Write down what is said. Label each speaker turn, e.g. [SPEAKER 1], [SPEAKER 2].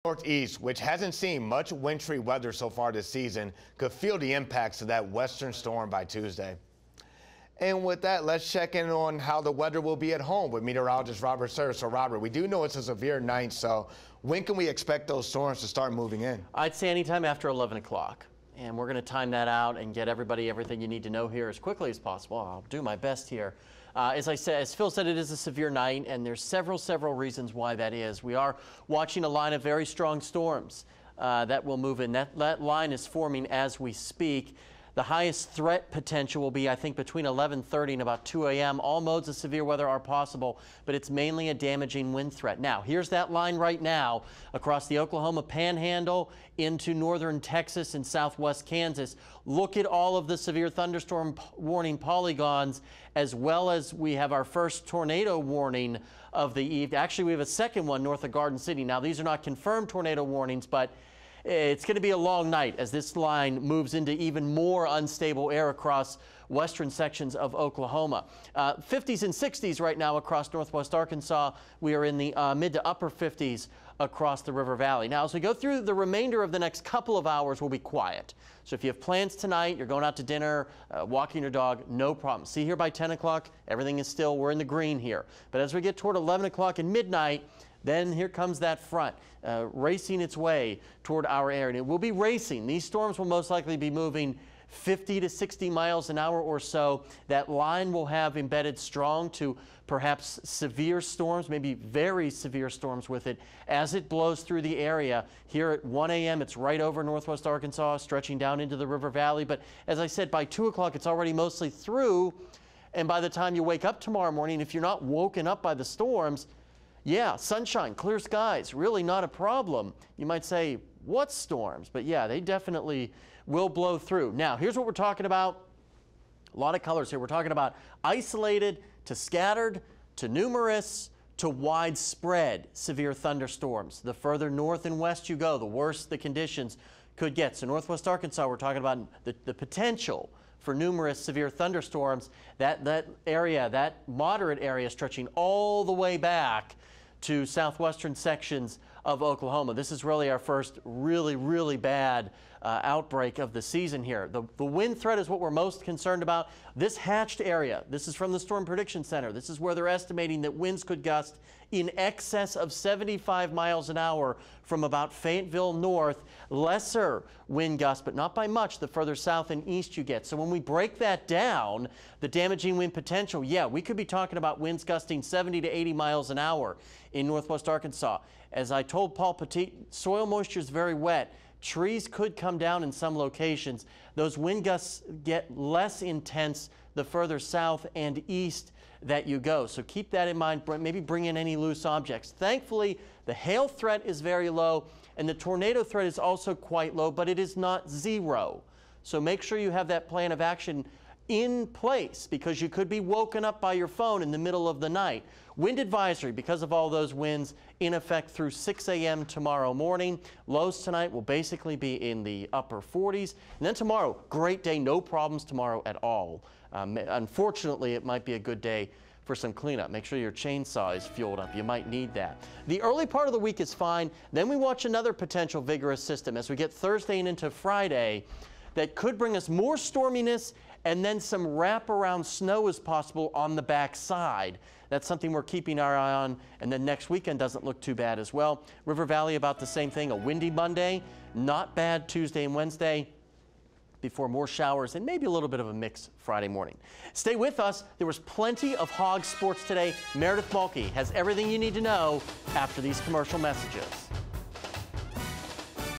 [SPEAKER 1] Northeast, which hasn't seen much wintry weather so far this season, could feel the impacts of that western storm by Tuesday. And with that, let's check in on how the weather will be at home with meteorologist Robert Suhr. So, Robert, we do know it's a severe night, so when can we expect those storms to start moving in?
[SPEAKER 2] I'd say anytime after 11 o'clock. And we're going to time that out and get everybody everything you need to know here as quickly as possible. I'll do my best here. As Phil said, it is a severe night, and there's several reasons why that is. We are watching a line of very strong storms that will move in. That line is forming as we speak. The highest threat potential will be, I think, between 11:30 and about 2 a.m. All modes of severe weather are possible, but it's mainly a damaging wind threat. Now, here's that line right now across the Oklahoma Panhandle into northern Texas and southwest Kansas. Look at all of the severe thunderstorm warning polygons, as well as we have our first tornado warning of the evening. Actually, we have a second one north of Garden City. Now, these are not confirmed tornado warnings, but it's going to be a long night as this line moves into even more unstable air across western sections of Oklahoma. 50s and 60s right now across northwest Arkansas. We are in the mid to upper 50s across the River Valley. Now, as we go through the remainder of the next couple of hours, we'll be quiet. So if you have plans tonight, you're going out to dinner, walking your dog, no problem. See here by 10 o'clock, everything is still, we're in the green here. But as we get toward 11 o'clock and midnight, then here comes that front racing its way toward our area. And it will be racing. These storms will most likely be moving 50 to 60 miles an hour or so. That line will have embedded strong to perhaps severe storms, maybe very severe storms with it as it blows through the area. Here at 1 a.m. it's right over northwest Arkansas, stretching down into the River Valley. But as I said, by 2 o'clock it's already mostly through. And by the time you wake up tomorrow morning, if you're not woken up by the storms, yeah, sunshine, clear skies, really not a problem. You might say, what storms? But yeah, they definitely will blow through. Now, here's what we're talking about. A lot of colors here. We're talking about isolated to scattered to numerous to widespread severe thunderstorms. The further north and west you go, the worse the conditions could get. So northwest Arkansas, we're talking about the potential for numerous severe thunderstorms. That area, that moderate area stretching all the way back to southwestern sections of Oklahoma. This is really our first really bad outbreak of the season here. The wind threat is what we're most concerned about. This hatched area, this is from the Storm Prediction Center. This is where they're estimating that winds could gust in excess of 75 miles an hour from about Fayetteville north. Lesser wind gusts, but not by much, the further south and east you get. So when we break that down, the damaging wind potential, yeah, we could be talking about winds gusting 70 to 80 miles an hour in northwest Arkansas. As I told Paul Petit, soil moisture is very wet. Trees could come down in some locations. Those wind gusts get less intense the further south and east that you go. So keep that in mind. Maybe bring in any loose objects. Thankfully, the hail threat is very low and the tornado threat is also quite low, but it is not zero. So make sure you have that plan of action in place because you could be woken up by your phone in the middle of the night. Wind advisory because of all those winds in effect through 6 a.m. tomorrow morning. Lows tonight will basically be in the upper 40s. And then tomorrow, great day, no problems tomorrow at all. Unfortunately, it might be a good day for some cleanup. Make sure your chainsaw is fueled up. You might need that. The early part of the week is fine. Then we watch another potential vigorous system as we get Thursday and into Friday that could bring us more storminess and then some wraparound snow is possible on the backside. That's something we're keeping our eye on, and then next weekend doesn't look too bad as well. River Valley about the same thing, a windy Monday, not bad Tuesday and Wednesday, before more showers and maybe a little bit of a mix Friday morning. Stay with us. There was plenty of hog sports today. Meredith Mulkey has everything you need to know after these commercial messages.